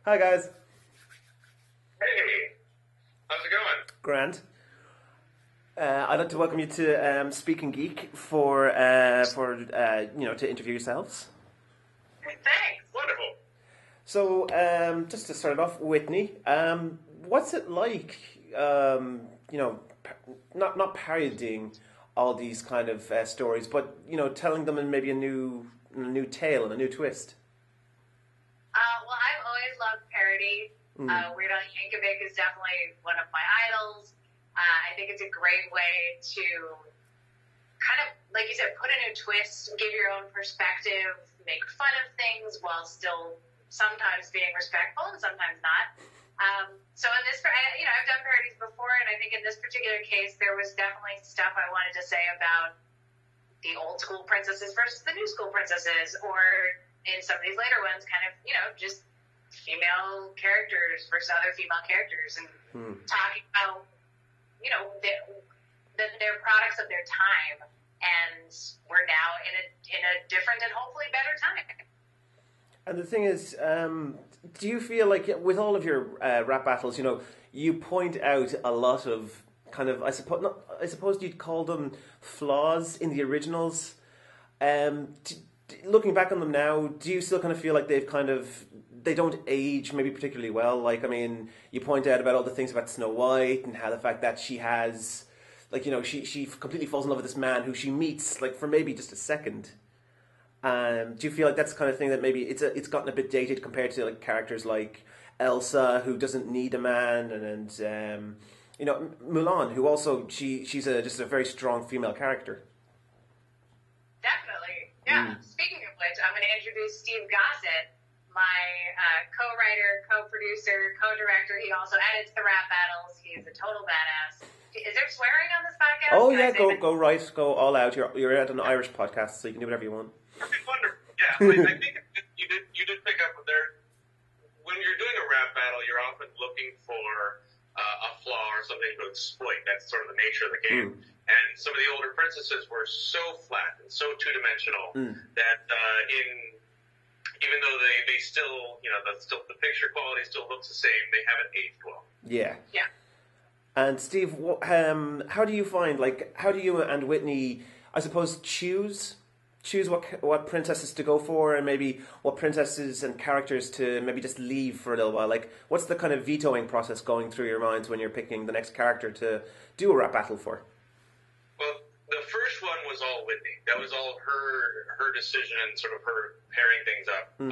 Hi guys. Hey, how's it going? Grand. I'd like to welcome you to Speakin Geek for to interview yourselves. Thanks. Wonderful. So just to start off, Whitney, what's it like? Not parodying all these kind of stories, but telling them in maybe a new tale and a new twist. Well, I've always loved parody. Weird Al Yankovic is definitely one of my idols. I think it's a great way to kind of, like you said, put a new twist, give your own perspective, make fun of things while still sometimes being respectful and sometimes not. So in this, I've done parodies before, and I think in this particular case, there was definitely stuff I wanted to say about the old school princesses versus the new school princesses, or in some of these later ones, kind of, just female characters versus other female characters, and talking about, they're products of their time, and we're now in a different and hopefully better time. And the thing is, do you feel like with all of your rap battles, you point out a lot of kind of, I suppose you'd call them flaws in the originals. Looking back on them now, do you still kind of feel like they don't age maybe particularly well? Like, I mean, you point out about all the things about Snow White and how the fact that she has, she completely falls in love with this man who she meets, for maybe just a second. Do you feel like that's the kind of thing that maybe it's gotten a bit dated compared to characters like Elsa, who doesn't need a man, and Mulan, who also she's just a very strong female character. Definitely, yeah. Speaking of which, I'm going to introduce Steve Gossett, my co-writer, co-producer, co-director. He also edits the rap battles. He's a total badass. Is there swearing on this podcast? Oh yeah, go all out. You're at an Irish podcast, so you can do whatever you want. Wonderful. Yeah, I think you did pick up there. When you're doing a rap battle, you're often looking for a flaw or something to exploit. That's sort of the nature of the game. And some of the older princesses were so flat and so two-dimensional that even though they still, the picture quality still looks the same, they haven't aged well. Yeah. Yeah. And Steve, how do you find, how do you and Whitney, I suppose, choose what princesses to go for, and maybe what princesses and characters to maybe just leave for a little while? What's the kind of vetoing process going through your minds when you're picking the next character to do a rap battle for? Well, the first one was all Whitney. That was all her decision and sort of her pairing things up. And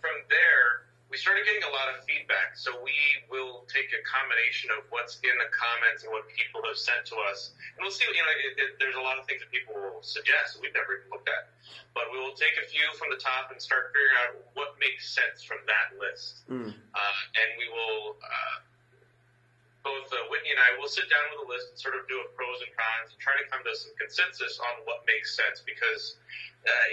from there, we started getting a lot of feedback. So we will take a combination of what's in the comments and what people have sent to us. And we'll see, there's a lot of things that people will suggest that we've never even looked at. But we will take a few from the top and start figuring out what makes sense from that list. And we will, both Whitney and I will sit down with a list and sort of do a pros and cons and try to come to some consensus on what makes sense. Because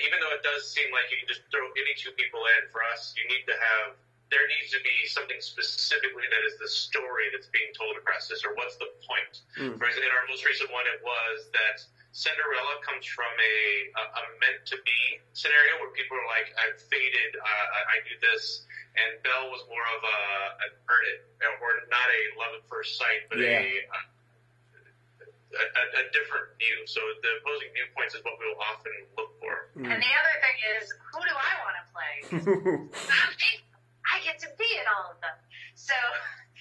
even though it does seem like you can just throw any two people in, for us, there needs to be something specifically that is the story that's being told across this, or what's the point. For example, in our most recent one, it was that Cinderella comes from a meant-to-be scenario where people are like, I've faded, I do this, and Belle was more of an earn it, or not a love at first sight, but a different view. So the opposing viewpoints is what we will often look for. And the other thing is, who do I want to play? I get to be in all of them. So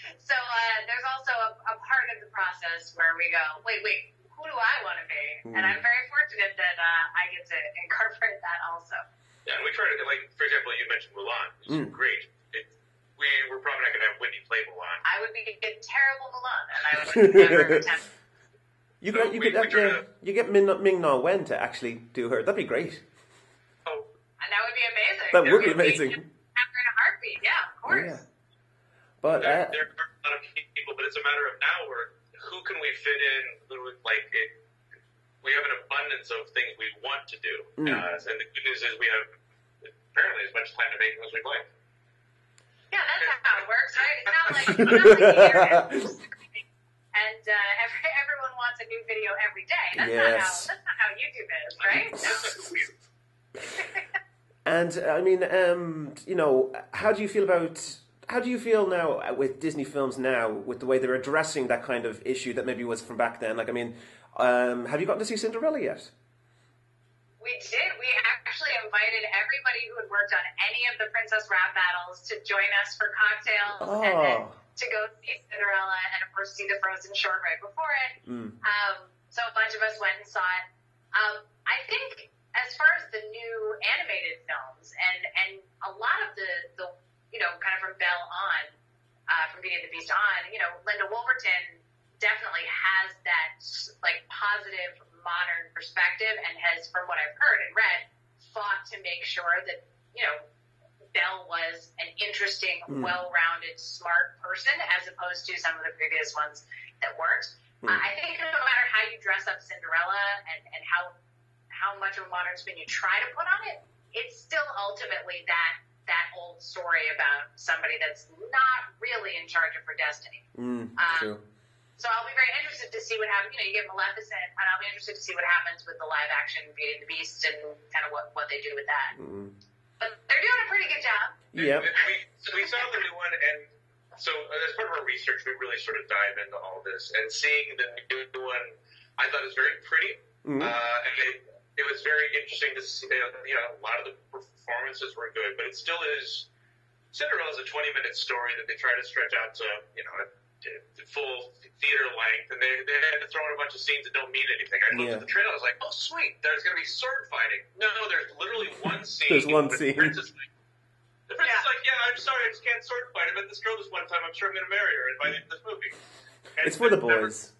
there's also a part of the process where we go, wait, who do I want to be? And I'm very fortunate that I get to incorporate that also. Yeah, and we try to, for example, you mentioned Mulan, which is great. We're probably not going to have Whitney play Mulan. I would be a terrible Mulan, and I would never attempt. You get Ming-Na Wen to actually do her. That'd be great. Oh, and that would be amazing. That would be amazing. After in a heartbeat, yeah, of course. Yeah. But there are a lot of people, but it's a matter of now where who can we fit in? We have an abundance of things we want to do, and the good news is we have apparently as much time to make them as we'd like. Yeah, that's how it works, right? It's not like you're and everyone wants a new video every day. That's not how YouTube is, right? No. And I mean, how do you feel about How do you feel now with Disney films now, with the way they're addressing that kind of issue that maybe was from back then? Like, I mean, have you gotten to see Cinderella yet? We did. We actually invited everybody who had worked on any of the Princess Rap battles to join us for cocktails and then to go see Cinderella and, of course, see the Frozen short right before it. So a bunch of us went and saw it. I think as far as the new animated films and a lot of the kind of from Belle on, from Beauty and the Beast on, Linda Wolverton definitely has that, like, positive modern perspective and has, from what I've heard and read, fought to make sure that, Belle was an interesting, well-rounded, smart person as opposed to some of the previous ones that weren't. I think no matter how you dress up Cinderella and how much of a modern spin you try to put on it, it's still ultimately that old story about somebody that's not really in charge of her destiny. True. So I'll be very interested to see what happens. You get Maleficent, and I'll be interested to see what happens with the live-action Beauty and the Beast and kind of what they do with that. But they're doing a pretty good job. Yeah. We saw the new one, and so as part of our research, we really sort of dive into all this. And seeing the new one, I thought it was very pretty. And it was very interesting to see, a lot of the performances were good, but it still is, Cinderella's a 20-minute story that they try to stretch out to, full theater length, and they had to throw in a bunch of scenes that don't mean anything. I looked at the trailer, I was like, oh, sweet, there's going to be sword fighting. No, there's literally one scene. There's one scene. The princess is like, yeah, I'm sorry, I just can't sword fight. I met this girl this one time, I'm sure I'm going to marry her by the end of this movie. And it's for the boys.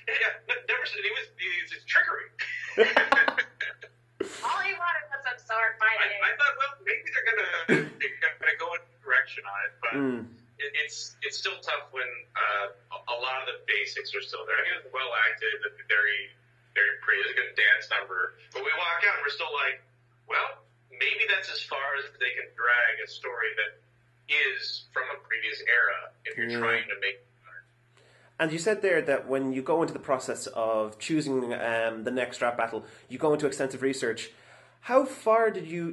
It's trickery. All he wanted was some sword fighting. I thought, well, maybe they're gonna go in a direction on it, but it's still tough when a lot of the basics are still there. I mean, it's well acted, very, very pretty. It's a good dance number, but we walk out and we're still like, well, maybe that's as far as they can drag a story that is from a previous era if you're trying to make. And you said there that when you go into the process of choosing the next rap battle, you go into extensive research. How far do you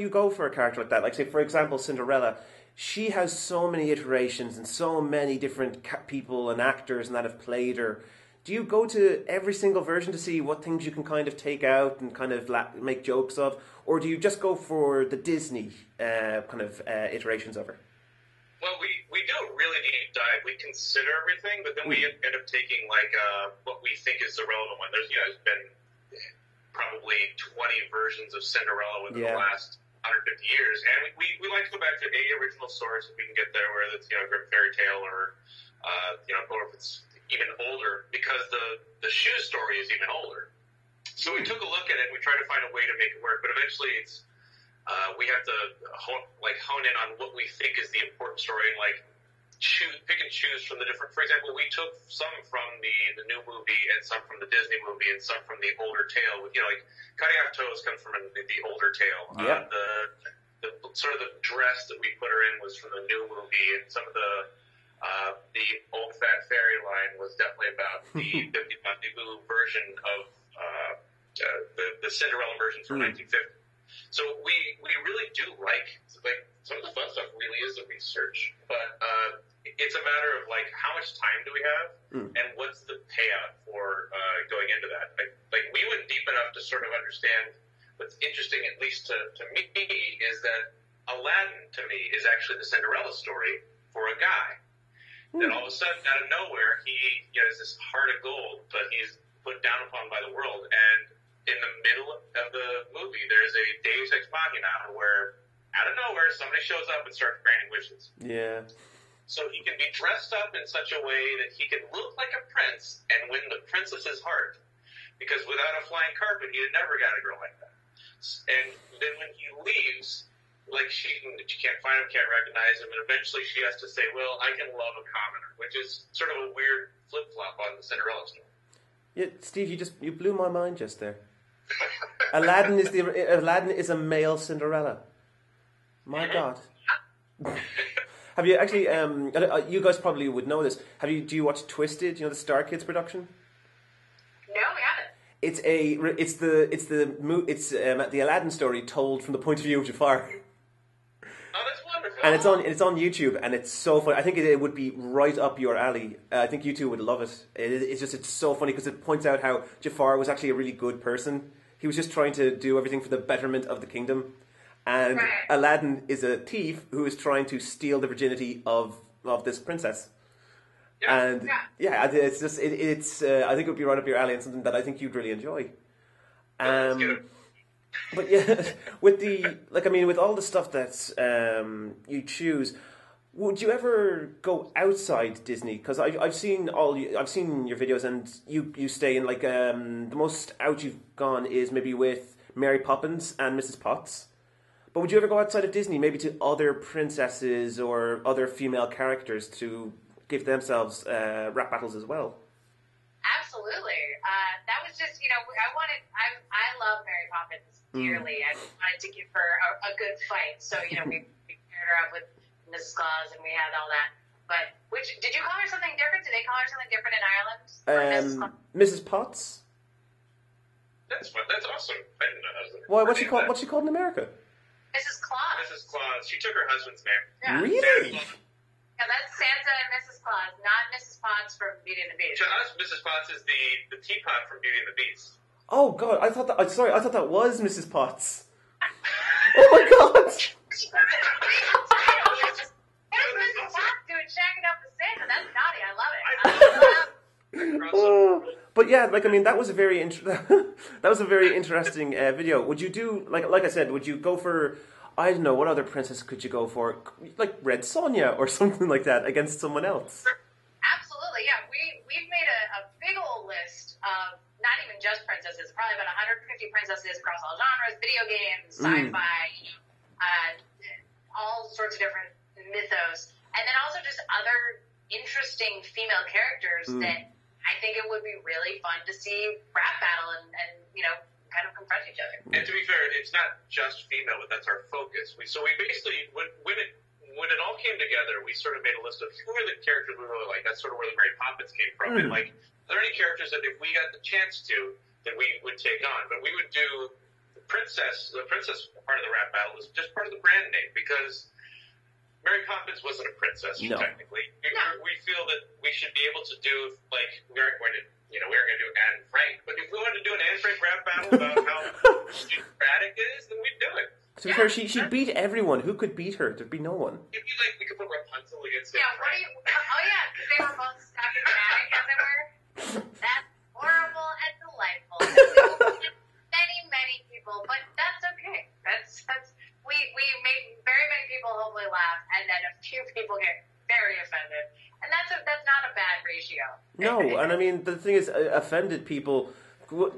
go for a character like that? Like, say, for example, Cinderella. She has so many iterations and so many different people and actors and that have played her. Do you go to every single version to see what things you can kind of take out and kind of make jokes of, or do you just go for the Disney iterations of her? Well, we do a really deep dive. We consider everything, but then we end up taking what we think is the relevant one. There's been probably 20 versions of Cinderella within the last 150 years, and we like to go back to a original source if we can get there, whether it's Grimm fairy tale or or if it's even older, because the shoe story is even older. So we took a look at it and we tried to find a way to make it work, but eventually it's we have to hone in on what we think is the important story and pick and choose from the different. For example, we took some from the new movie and some from the Disney movie and some from the older tale. Cutting Off Toes comes from the older tale. Yeah. The sort of the dress that we put her in was from the new movie, and some of the old fat fairy line was definitely about the version of the Cinderella version from 1950. So we really do like some of the fun stuff. Really is the research, but it's a matter of how much time do we have and what's the payout for going into that. Like we went deep enough to sort of understand. What's interesting, at least to me, is that Aladdin to me is actually the Cinderella story for a guy. Then all of a sudden, out of nowhere, he has this heart of gold, but he's put down upon by the world. And in the middle of the movie, there's a Deus Ex Machina where, out of nowhere, somebody shows up and starts granting wishes. Yeah. So he can be dressed up in such a way that he can look like a prince and win the princess's heart. Because without a flying carpet, he'd never got a girl like that. And then when he leaves, she can't find him, can't recognize him, and eventually she has to say, well, I can love a commoner, which is sort of a weird flip-flop on the Cinderella story. Yeah, Steve, you blew my mind just there. Aladdin is a male Cinderella. My God. Have you actually? You guys probably would know this. Do you watch Twisted? The Star Kids production? No, we haven't. It's the Aladdin story told from the point of view of Jafar. Oh, that's And it's on YouTube, and it's so funny. I think it would be right up your alley. I think you two would love it. It's so funny because it points out how Jafar was actually a really good person. He was just trying to do everything for the betterment of the kingdom, and Aladdin is a thief who is trying to steal the virginity of this princess. Yeah. And it's just it's. I think it would be right up your alley and something that I think you'd really enjoy. But yeah, with all the stuff that you choose, would you ever go outside Disney? Because I've seen your videos, and you stay in the most out you've gone is maybe with Mary Poppins and Mrs. Potts. But would you ever go outside of Disney, maybe to other princesses or other female characters to give themselves rap battles as well? Absolutely. That was just, I love Mary Poppins dearly. I wanted to give her a good fight. So, we paired her up with Mrs. Claus and we had all that. But, did you call her something different? Did they call her something different in Ireland? Mrs. Potts? That's fun. That's awesome. I didn't know that was Why? What's she called in America? Mrs. Claus. Mrs. Claus. She took her husband's name. Yeah. Really? Yeah, that's Santa and Mrs. Claus, not Mrs. Potts from Beauty and the Beast. To us, Mrs. Potts is the teapot from Beauty and the Beast. Oh God, I thought that was Mrs. Potts. Oh my God! Mrs. Potts doing shacking up with Santa. That's naughty. I love it. But yeah, that was a very interesting video. Would you do like I said? Would you go for? I don't know, what other princess could you go for? Like Red Sonja or something like that against someone else? Absolutely, yeah. We've made a big old list of not even just princesses, probably about 150 princesses across all genres, video games, sci-fi, all sorts of different mythos. And then also just other interesting female characters that I think it would be really fun to see rap battle and kind of confront each other. And to be fair, it's not just female, but that's our focus. We basically, when it all came together, we sort of made a list of who are the characters we really like. That's sort of where the Mary Poppins came from. And are there any characters that if we got the chance to, that we would take on? But we would do the princess part of the rap battle is just part of the brand name, because Mary Poppins wasn't a princess technically. We feel that we should be able to do we aren't going to do Anne Frank, but if we wanted to do an Anne Frank rap battle about how dramatic it is, then we'd do it. To be fair, she beat everyone. Who could beat her? There'd be no one. It'd be we could put Rapunzel against Anne Frank. Because they were both stuck in dramatic, as it were. That's horrible and delightful. Many people, but that's okay. That's we make very many people hopefully laugh, and then a few people get very offended. And that's not a bad ratio. No, and the thing is, offended people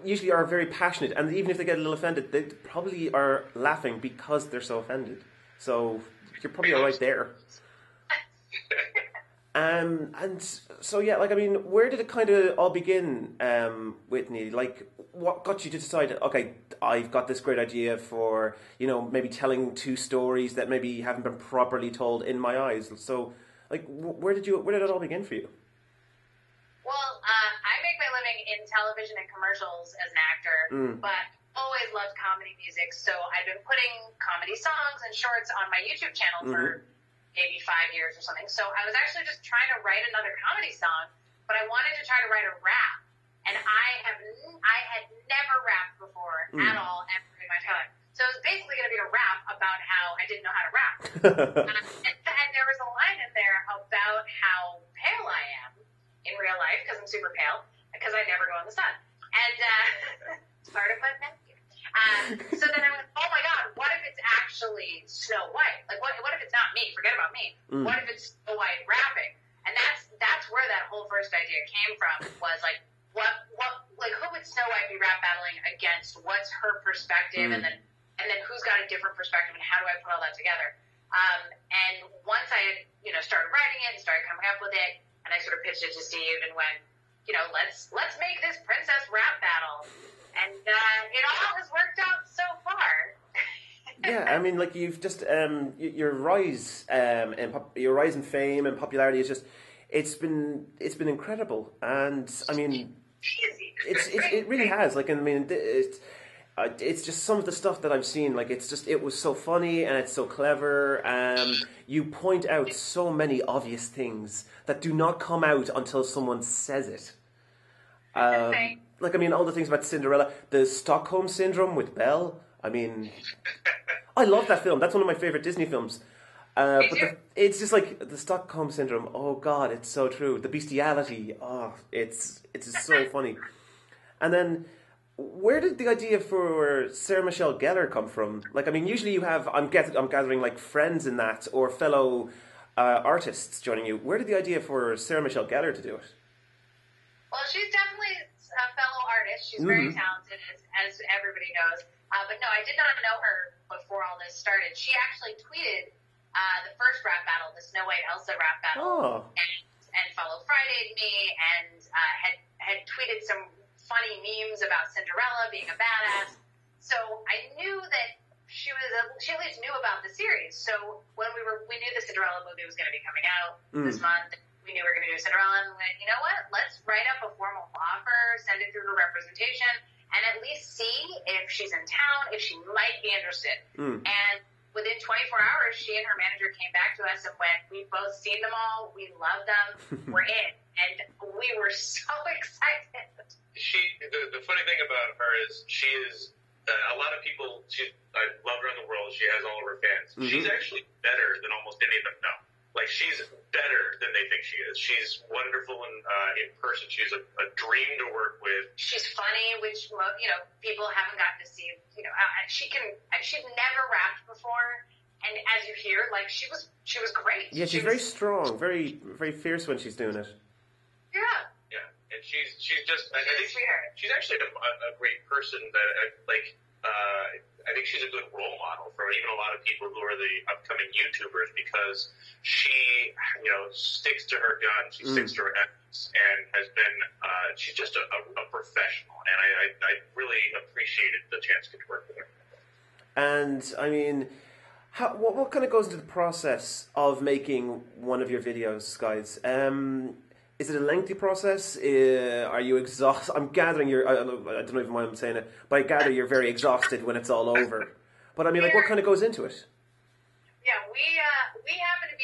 usually are very passionate, and even if they get a little offended, they probably are laughing because they're so offended. So you're probably all right there. And so yeah, where did it kind of all begin, Whitney? What got you to decide? Okay, I've got this great idea for maybe telling two stories that maybe haven't been properly told in my eyes. So. Where did it all begin for you? Well, I make my living in television and commercials as an actor, but always loved comedy music. So I've been putting comedy songs and shorts on my YouTube channel for maybe 5 years or something. So I was actually just trying to write another comedy song, but I wanted to try to write a rap. And I had never rapped before at all ever in my time. So it was basically going to be a rap about how I didn't know how to rap. And there was a line in there about how pale I am in real life, because I'm super pale, because I never go in the sun. And it's part of my menu. So then I went, oh my God, what if it's actually Snow White? What if it's not me? Forget about me. What if it's Snow White rapping? And that's where that whole first idea came from, was who would Snow White be rap battling against? What's her perspective? And then who's got a different perspective, and how do I put all that together? And once I had, started writing it and started coming up with it, and I sort of pitched it to Steve and went, let's make this princess rap battle. And it all has worked out so far. Yeah, you've just your rise in fame and popularity is just it's been incredible, and it really has. It's just some of the stuff that I've seen. It was so funny and it's so clever. you point out so many obvious things that do not come out until someone says it. Like, I mean, all the things about Cinderella, the Stockholm Syndrome with Belle. I mean, I love that film. That's one of my favorite Disney films. But it's just like the Stockholm Syndrome. Oh God, it's so true. The bestiality. Oh, it's just so funny. And then, where did the idea for Sarah Michelle Gellar come from? Like, I mean, usually you have, I'm gathering like friends in that or fellow artists joining you. Where did the idea for Sarah Michelle Gellar to do it? Well, she's definitely a fellow artist. She's very talented, as everybody knows. But no, I did not know her before all this started. She actually tweeted the first rap battle, the Snow White Elsa rap battle, and Follow Friday'd me, and had tweeted some funny memes about Cinderella being a badass. So I knew that she at least knew about the series. So when we knew the Cinderella movie was going to be coming out this month. We knew we were going to do Cinderella, and we went, you know what? Let's write up a formal offer, send it through to representation, and at least see if she's in town, if she might be interested. And within 24 hours, she and her manager came back to us and went, we've both seen them all, we love them, we're in. And we were so excited. The funny thing about her is she is, a lot of people, I love her in the world, she has all of her fans. She's actually better than almost any of them know. Like, she's better than they think she is. She's wonderful in person. She's a dream to work with. She's funny, which, people haven't gotten to see. She'd never rapped before, and as you hear, like, she was great. Yeah, she's very strong, very, very fierce when she's doing it. Yeah. Yeah, and she's just, I think she's actually a great person that, I think she's a good role model for even a lot of people who are the upcoming YouTubers, because she, sticks to her guns, she sticks to her ethics, and has been, she's just a professional, and I really appreciated the chance to work with her. And, I mean, what kind of goes into the process of making one of your videos, guys? Is it a lengthy process? Are you exhausted? I'm gathering I don't know even why I'm saying it, but I gather you're very exhausted when it's all over. But I mean, like, what kind of goes into it? Yeah, we happen to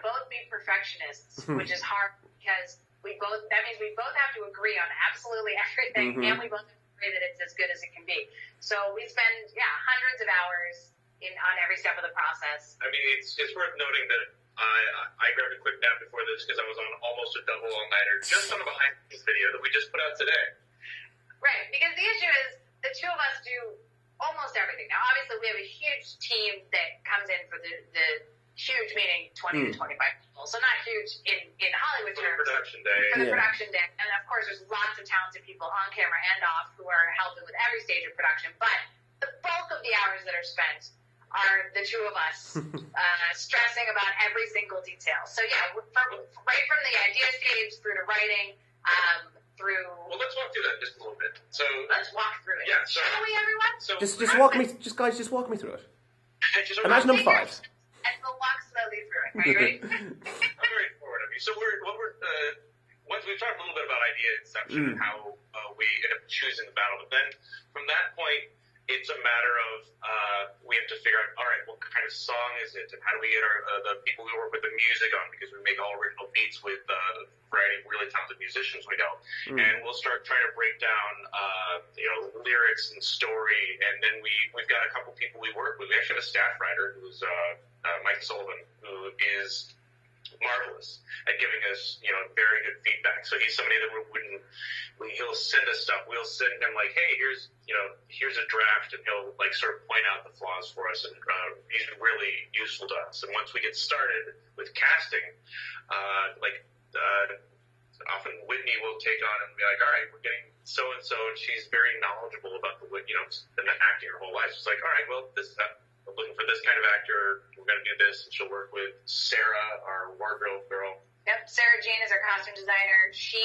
both be perfectionists, which is hard because that means we both have to agree on absolutely everything, and we both agree that it's as good as it can be. So we spend, hundreds of hours on every step of the process. I mean, it's worth noting that I grabbed a quick nap before this because I was on almost a double all-nighter just on a behind-the-scenes video that we just put out today. Right, because the issue is the two of us do almost everything. Now, obviously, we have a huge team that comes in for the huge meeting, 20 to 25 people. So not huge in Hollywood terms. Production day. For the production day. And, of course, there's lots of talented people on camera and off who are helping with every stage of production. But the bulk of the hours that are spent are the two of us stressing about every single detail. So, right from the idea stage through to writing, Well, let's walk through that just a little bit. So let's walk through it. Yeah, so, shall we, everyone? So just walk me, just walk me through it. Imagine I'm 5. And we'll walk slowly through it. Are you ready? I'm very forward of you. So once we've talked a little bit about idea inception and how we end up choosing the battle, but then from that point, it's a matter of we have to figure out, all right, what kind of song is it, and how do we get the people we work with the music on, because we make all original beats with a variety of really talented musicians we know, and we'll start trying to break down lyrics and story, and then we've got a couple people we work with. We actually have a staff writer who's Mike Sullivan, who is marvelous at giving us, very good feedback. So he's somebody that he'll send us stuff. We'll send him like, hey, here's a draft, and he'll like sort of point out the flaws for us, and he's really useful to us. And once we get started with casting, often Whitney will take on and be like, all right, we're getting so and she's very knowledgeable about been acting her whole life. She's like, all right, well, we're looking for this kind of actor. We're going to do this, and she'll work with Sarah, our wardrobe girl. Yep, Sarah Jean is our costume designer. She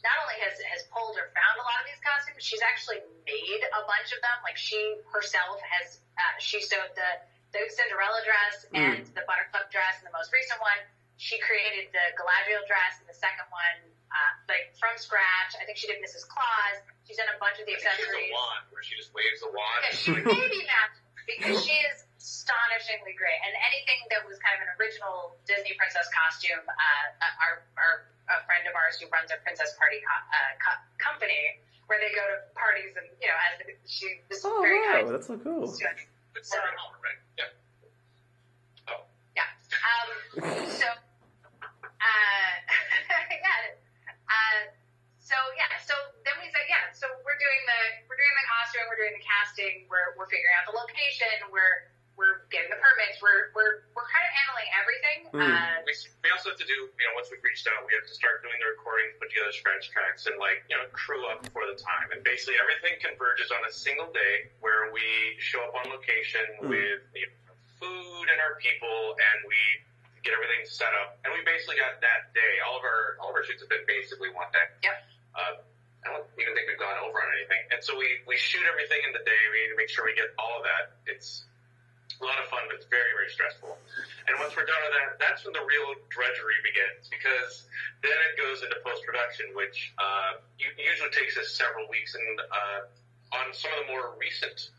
not only has pulled or found a lot of these costumes, she's actually made a bunch of them. Like, she herself has, she sewed the Cinderella dress and the Buttercup dress, and the most recent one, she created the Galadriel dress, and the second one, from scratch. I think she did Mrs. Claus. She's done a bunch of the accessories. She has a wand, where she just waves a wand. Yeah, she maybe matches, because she is astonishingly great. And anything that Disney princess costume. A friend of ours who runs a princess party company, where they go to parties and she was very kind. That's so cool. So, right? Yeah. Oh. Yeah. So. So then we said, so we're doing the costume, we're doing the casting, we're figuring out the location, we're getting the permits, we're kind of handling everything. We also have to do, once we've reached out, we have to start doing the recording, put together scratch tracks, and crew up for the time. And basically everything converges on a single day where we show up on location with food and our people, and we get everything set up. And we basically got that day. All of our shoots have been basically one day. Yep. I don't even think we've gone over on anything. And so we shoot everything in the day. We need to make sure we get all of that. It's a lot of fun, but it's very, very stressful. And once we're done with that, that's when the real drudgery begins, because then it goes into post-production, which usually takes us several weeks. And on some of the more recent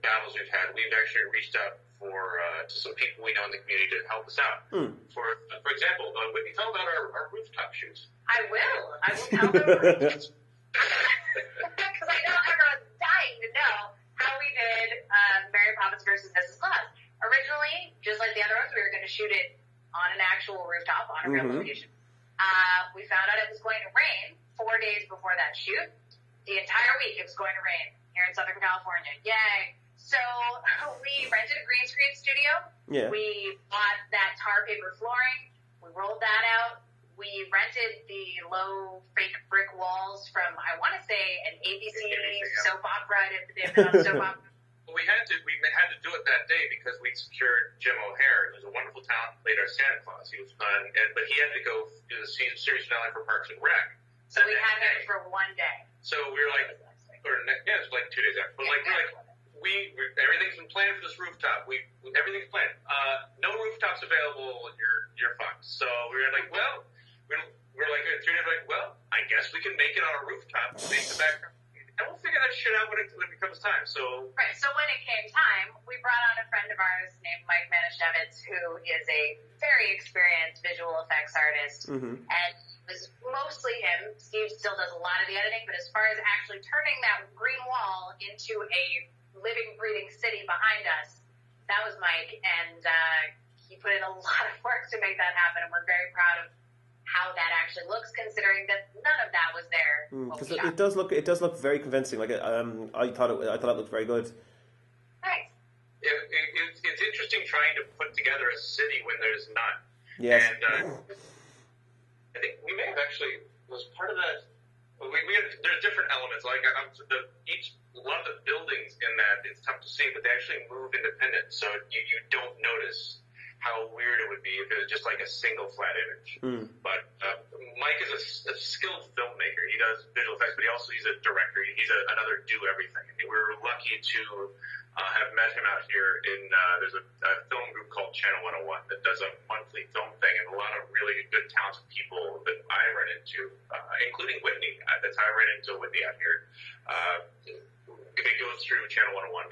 battles we've had, we've actually reached out to some people we know in the community to help us out. For example, Whitney, tell about our rooftop shoots. I will tell them. Because I know everyone's dying to know how we did Mary Poppins versus Mrs. Claus. Originally, just like the other ones, we were going to shoot it on an actual rooftop, on a real location. We found out it was going to rain 4 days before that shoot. The entire week it was going to rain here in Southern California. Yay! So we rented a green screen studio. Yeah. We bought that tar paper flooring. We rolled that out. We rented the low fake brick walls from, I want to say, an ABC soap opera. They've been on soap opera. Well, we had to do it that day because we secured Jim O'Hare, who's a wonderful talent, played our Santa Claus. He was fun, but he had to go do the series finale for Parks and Rec. So we had that for one day. So we were like, it was like 2 days after. But we everything's been planned for this rooftop. Everything's planned. No rooftops available. You're fucked. So we were like, well. We're like, I guess we can make it on a rooftop, make the background, and we'll figure that shit out when it becomes time. So right. So when it came time, we brought on a friend of ours named Mike Manischewitz, who is a very experienced visual effects artist, and it was mostly him. Steve still does a lot of the editing, but as far as actually turning that green wall into a living, breathing city behind us, that was Mike, and he put in a lot of work to make that happen, and we're very proud of how that actually looks, considering that none of that was there. Because it does look very convincing. Like I thought it looked very good. Nice. It's interesting trying to put together a city when there's none. Yes. And I think we may have actually was part of that. There's different elements. Like a lot of the buildings in that, it's tough to see, but they actually move independent, so you don't notice how weird it would be if it was just like a single flat image. But Mike is a skilled filmmaker. He does visual effects, but he's a director. He's another do everything. I mean, we're lucky to have met him out here in there's a film group called Channel 101 that does a monthly film thing, and a lot of really good talented people that I run into, including Whitney. That's how I ran into Whitney out here. It goes through Channel 101.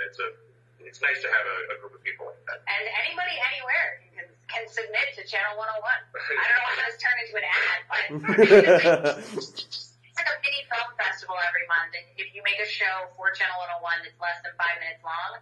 It's nice to have a group of people like that. And anybody, anywhere can submit to Channel 101. I don't know why this turned into an ad, but it's like a mini film festival every month. And if you make a show for Channel 101 that's less than 5 minutes long,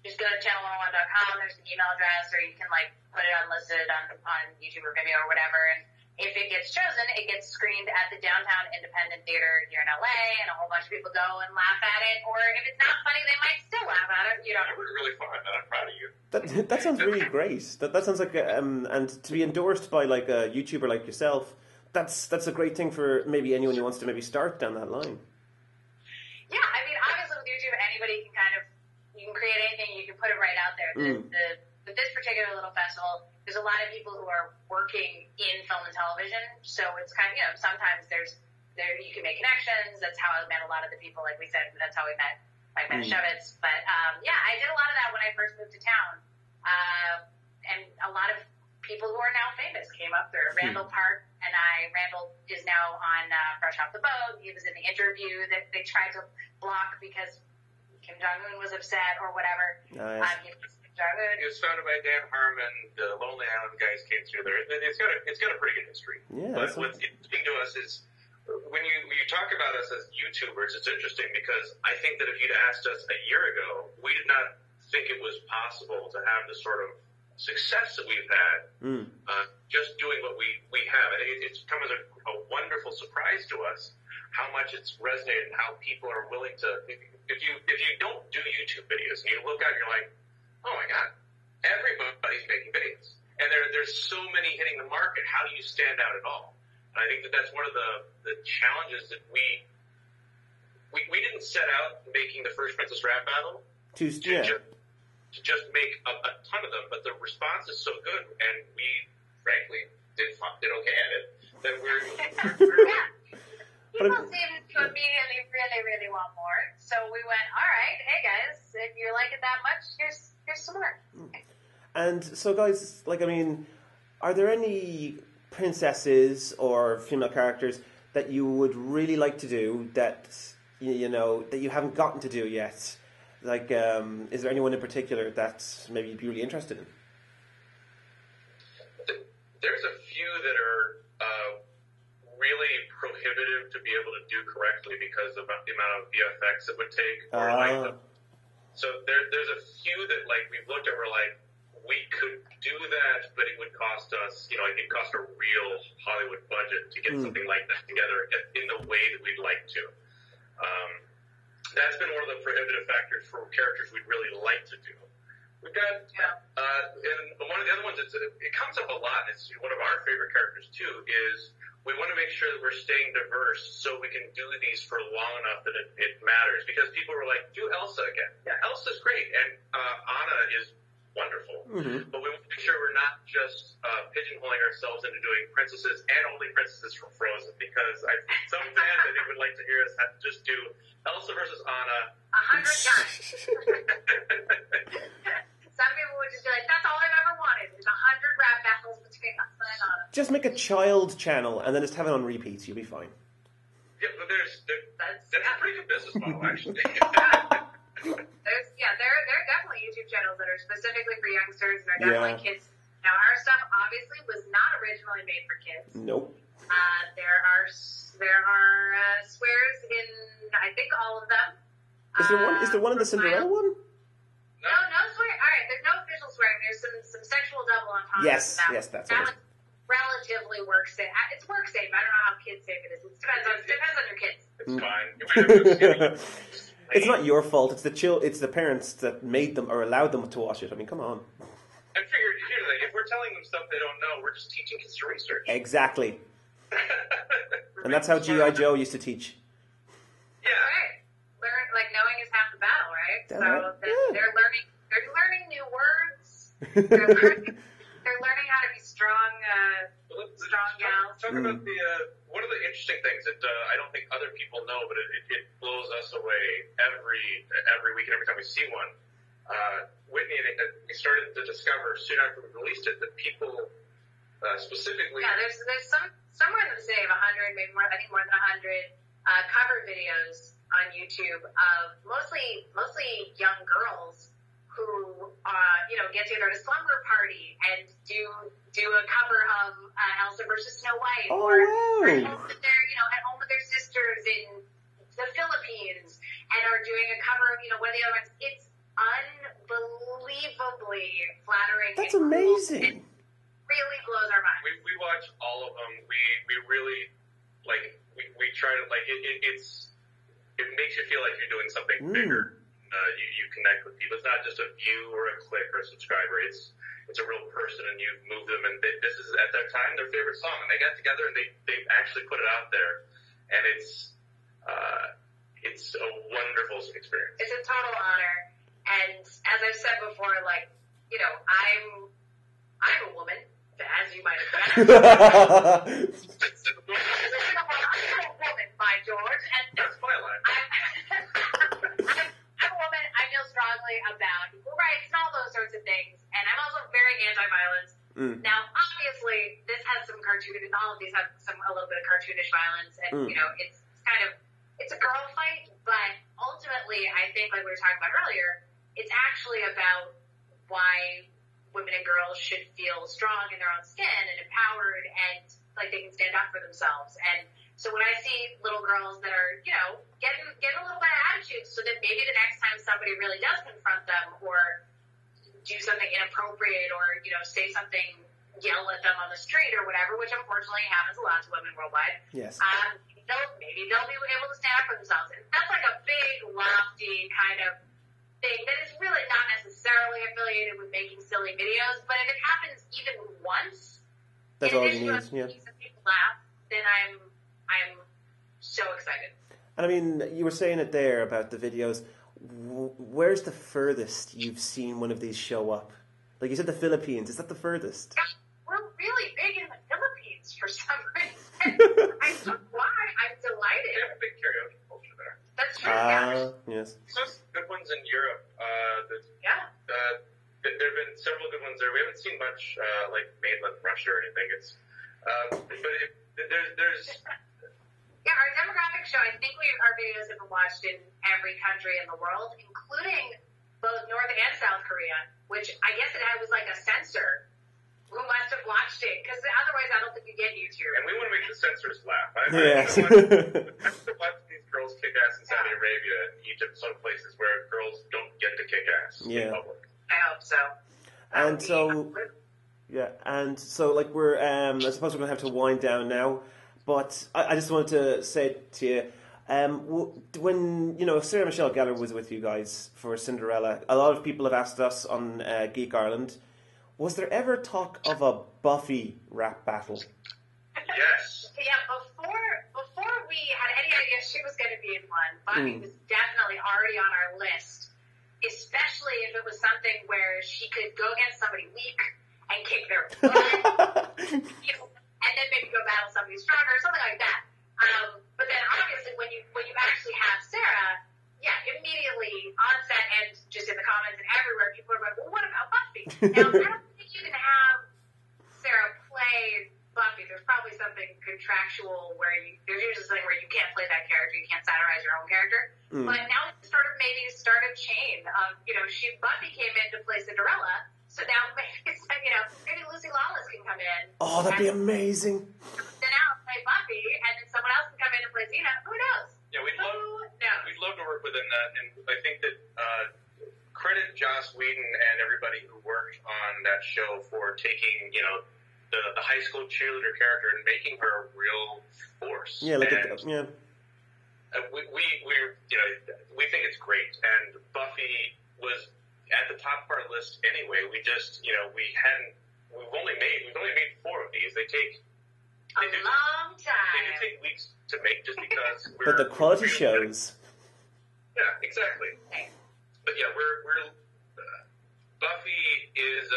just go to channel101.com. There's an email address, or you can put it unlisted on YouTube or Vimeo or whatever. And if it gets chosen, it gets screened at the Downtown Independent Theater here in LA, and a whole bunch of people go and laugh at it. Or if it's not funny, they might still laugh at it. It was really fun, and I'm proud of you. That sounds really great. That sounds like and to be endorsed by like a YouTuber like yourself, that's a great thing for maybe anyone who wants to maybe start down that line. Yeah, I mean, obviously with YouTube, anybody can you can create anything, you can put it right out there. With this particular little festival, there's a lot of people who are working in film and television, so it's kind of, sometimes you can make connections. That's how I met a lot of the people, like we said, that's how we met Mike Manischewitz. But I did a lot of that when I first moved to town, and a lot of people who are now famous came up there. Randall Park Randall is now on Fresh Off the Boat. He was in the interview that they tried to block because Kim Jong-un was upset or whatever. Nice. It was founded by Dan Harmon. The Lonely Island guys came through there. It's got a pretty good history. Yeah, but what's interesting to us is when you talk about us as YouTubers, it's interesting because I think that if you'd asked us a year ago, we did not think it was possible to have the sort of success that we've had just doing what we have. I think it's come as a wonderful surprise to us how much it's resonated and how people are willing to. If you don't do YouTube videos and you look out and you're like, oh my God, everybody's making videos, and there's so many hitting the market. How do you stand out at all? And I think that's one of the challenges that we didn't set out making the first Princess Rap Battle to just make a ton of them, but the response is so good, and we frankly did okay at it that we're yeah. People seem to immediately really, really want more. So we went, all right, hey guys, if you like it that much, here's some more. And so, guys, are there any princesses or female characters that you would really like to do that that you haven't gotten to do yet? Like, is there anyone in particular that maybe you'd be really interested in? There's a few that are really prohibitive to be able to do correctly because of the amount of VFX it would take. So there's a few that we've looked at. We're like, we could do that, but it would cost us, it'd cost a real Hollywood budget to get something like that together in the way that we'd like to. That's been one of the prohibitive factors for characters we'd really like to do. We've got, and one of the other ones, it comes up a lot, it's one of our favorite characters too, is we want to make sure that we're staying diverse so we can do these for long enough that it matters. Because people were like, do Elsa again. Yeah, Elsa's great, and Anna is wonderful. Mm-hmm. But we want to make sure we're not just pigeonholing ourselves into doing princesses and only princesses from Frozen, because some fans I think would like to hear us have to just do Elsa versus Anna 100 times. Some people would just be like, that's all I've ever wanted. There's 100 rap battles between Elsa and Anna. Just make a child channel and then just have it on repeats. You'll be fine. Yeah, but that's a pretty good business model, actually. There are definitely YouTube channels that are specifically for youngsters and are definitely kids. Now, our stuff obviously was not originally made for kids. Nope. There are swears in, I think, all of them. Is there one in the Cinderella one? No swear. All right, there's no official swearing. There's some sexual double entendres. Yes, that's that one relatively works safe. It's work safe. I don't know how kid safe it is. It depends on your kids. It's fine. It's not your fault. It's the parents that made them or allowed them to watch it. I mean, come on. I figured, here's the thing, if we're telling them stuff they don't know, we're just teaching kids to research. Exactly. And that's how G.I. Joe used to teach. Yeah. Right. Knowing is half the battle, right? They're learning new words. They're learning how to be strong gals. Talk about one of the interesting things that I don't think other people know, but it blows us away every week and every time we see one. Whitney and we started to discover soon after we released it that people specifically. Yeah, there's somewhere in the vicinity of 100, maybe more. I think more than 100 cover videos on YouTube of mostly young girls who get together at a slumber party and do a cover of Elsa versus Snow White, or at home with their sisters in the Philippines, and are doing a cover of one of the other ones. It's unbelievably flattering. That's amazing. It really blows our mind. We watch all of them. We really we try to it makes you feel like you're doing something bigger. You connect with people. It's not just a view or a click or a subscriber. It's a real person, and you move them. And this is at that time their favorite song, and they got together and they actually put it out there, and it's a wonderful experience. It's a total honor, and as I've said before, I'm a woman, as you might have guessed. I'm a woman, by George, and that's my line. I'm a woman. I feel strongly about equal rights and all those sorts of things, and I'm also very anti-violence. Now, obviously, this has some all of these have a little bit of cartoonish violence, and it's a girl fight, but ultimately, I think, like we were talking about earlier, it's actually about why women and girls should feel strong in their own skin and empowered and like they can stand up for themselves. And so when I see little girls that are, you know, getting a little bit of attitude so that maybe the next time somebody really does confront them or do something inappropriate or, you know, say something, yell at them on the street or whatever, which unfortunately happens a lot to women worldwide. Yes. Maybe they'll be able to stand up for themselves. And that's like a big, lofty kind of thing that is really not necessarily affiliated with making silly videos, but if it happens even once, that's all you need. Yeah. Some people laugh, then I'm so excited. And I mean, you were saying it there about the videos. Where's the furthest you've seen one of these show up? Like you said, the Philippines. Is that the furthest? Yeah, we're really big in the Philippines for some reason. I don't know why. I'm delighted. They have a big karaoke culture there. That's true. Yeah. Yes. There's good ones in Europe. Yeah. There have been several good ones there. We haven't seen much like made in Russia or anything. It's there's yeah, our demographic show. I think our videos have been watched in every country in the world, including both North and South Korea. Which I guess it was like a censor who must have watched it because otherwise I don't think you get YouTube. And we want to make the censors laugh. I watch these girls kick ass in Saudi Arabia and Egypt, some places where girls don't get to kick ass in public. I hope so. And so like we're I suppose we're gonna have to wind down now, but I just wanted to say to you. When, you know, Sarah Michelle Gellar was with you guys for Cinderella, a lot of people have asked us on Geek Ireland, was there ever talk of a Buffy rap battle? Yes. Yeah, before we had any idea she was going to be in one, Buffy was definitely already on our list, especially if it was something where she could go against somebody weak and kick their butt, you know, and then maybe go battle somebody stronger or something like that. But then obviously when you actually have Sarah, yeah, immediately on set and just in the comments and everywhere, people are like, well, what about Buffy? Now, I don't think you can have Sarah play Buffy. There's probably something contractual where there's usually something where you can't play that character, you can't satirize your own character. But now it's sort of maybe start a chain of, you know, Buffy came in to play Cinderella, so now maybe, you know, maybe Lucy Lawless can come in. Oh, that'd be amazing. Then out play Buffy, and then someone else can come in and play Xena. Who knows? Yeah, we'd love to work within that, and I think that credit Joss Whedon and everybody who worked on that show for taking, you know, the high school cheerleader character and making her a real force. Yeah, like we think it's great, and Buffy was at the top of our list anyway. We just, you know, we've only made 4 of these. They take a long time. They can take weeks to make just because but the quality shows. Yeah, exactly. Okay. But yeah, we're Buffy is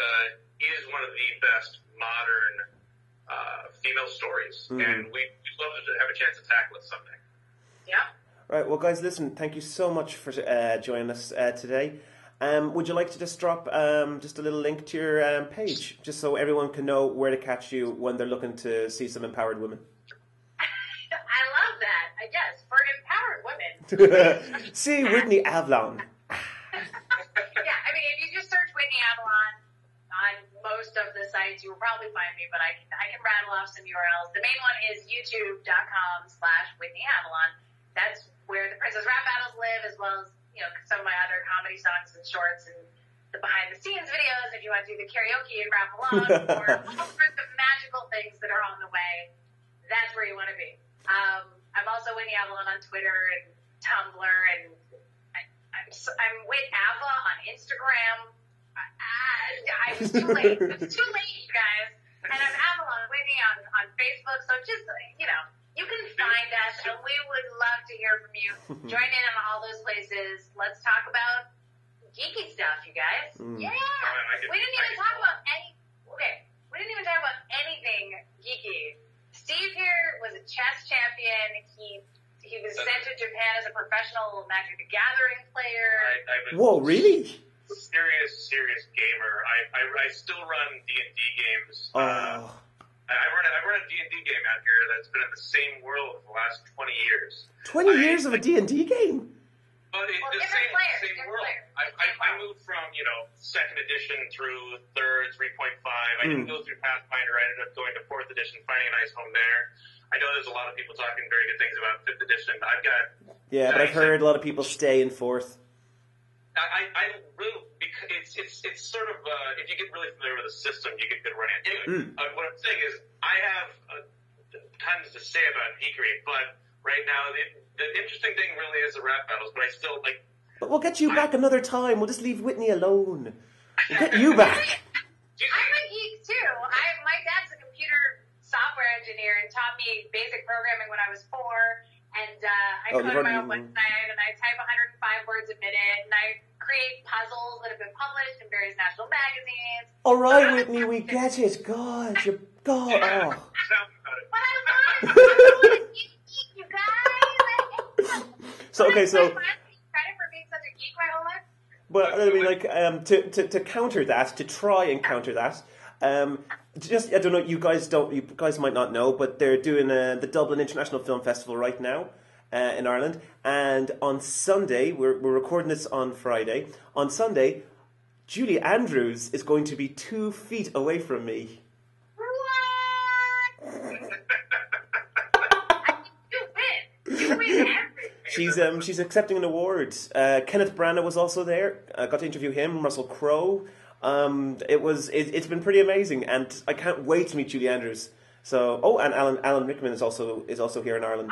one of the best modern female stories, and we'd love to have a chance to tackle it someday. Yeah. Right, well, guys, listen, thank you so much for joining us today. Would you like to just drop just a little link to your page, just so everyone can know where to catch you when they're looking to see some empowered women? I love that. Yes, for empowered women. See Whitney Avalon. Yeah, I mean, if you just search Whitney Avalon on most of the sites, you will probably find me, but I can rattle off some URLs. The main one is youtube.com/Whitney Avalon. That's where the Princess Rap Battles live, as well as, you know, some of my other comedy songs and shorts and the behind-the-scenes videos if you want to do the karaoke and rap along, or all sorts of magical things that are on the way. That's where you want to be. I'm also Whitney Avalon on Twitter and Tumblr, and I'm Whit Ava on Instagram. I was too late. It's too late, you guys. And I'm Avalon Whitney on Facebook, so just, you know, you can find us, and we would love to hear from you. Join in on all those places. Let's talk about geeky stuff, you guys. Yeah. We didn't even talk about anything geeky. Steve here was a chess champion. He was sent to Japan as a professional Magic the Gathering player. Whoa, really? Serious gamer. I still run D&D games. Oh. I run a D&D game out here that's been in the same world for the last 20 years. 20 years of a D&D game? But it's Well, the different players, same different world. players. I moved from, second edition through third, 3.5. I didn't go through Pathfinder. I ended up going to fourth edition, finding a nice home there. I know there's a lot of people talking very good things about fifth edition. I've got... Yeah, but I've heard a lot of people stay in fourth. I really... Because it's sort of... if you get really familiar with the system, you get good running. Anyway, what I'm saying is I have tons to say about geekery, but right now the interesting thing really is the rap battles, but I still, like... But we'll get you back another time. We'll just leave Whitney alone. We'll get you back. I'm a geek too. My dad's a computer software engineer and taught me basic programming when I was 4. And I code my own website and I type 105 words a minute and I create puzzles that have been published in various national magazines. All right, Whitney, we get it. God, you're God. Oh. But I love it. You guys. So okay, so. Credit for being such a geek my whole life. Well, I mean, like, to counter that, to try and counter that, just, I don't know, you guys might not know, but they're doing the Dublin International Film Festival right now in Ireland, and on Sunday, we're recording this on Friday, on Sunday, Julie Andrews is going to be 2 feet away from me. What? You win everything. She's accepting an award. Kenneth Branagh was also there. I got to interview him. Russell Crowe. It's been pretty amazing, and I can't wait to meet Julie Andrews. So, and Alan Rickman is also here in Ireland.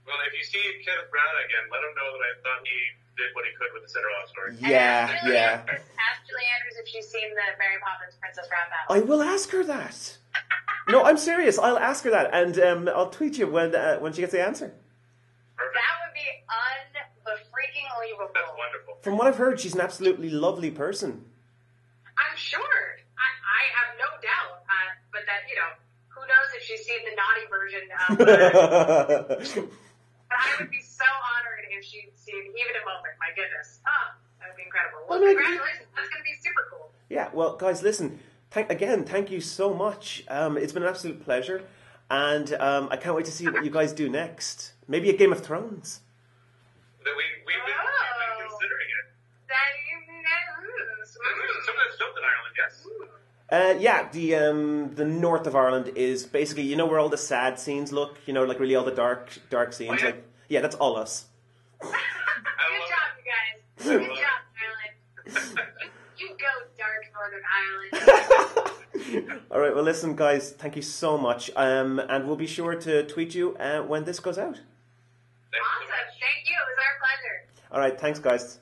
Well, if you see Kenneth Branagh again, let him know that I thought he did what he could with the Cinderella story. Yeah. Ask Julie Andrews if she's seen the Mary Poppins Princess rap battle. I will ask her that. No, I'm serious. I'll ask her that, and I'll tweet you when she gets the answer. Perfect. That would be unbelievable. That's wonderful. From what I've heard, she's an absolutely lovely person. I'm sure. I have no doubt. But that, who knows if she's seen the naughty version of But I would be so honored if she'd seen even a moment. My goodness. That would be incredible. Well, congratulations. That's going to be super cool. Yeah, well, guys, listen. Thank you so much. It's been an absolute pleasure. And I can't wait to see what you guys do next. Maybe a Game of Thrones. We've been considering it. Some of that's filmed in Ireland, yes. The north of Ireland is basically, where all the sad scenes look, like really all the dark scenes. Oh, yeah? That's all us. Good job, you guys. Good job, Ireland. You go, dark Northern Ireland. All right, well, listen, guys, thank you so much. And we'll be sure to tweet you when this goes out. Awesome. Thank you. It was our pleasure. All right, thanks, guys.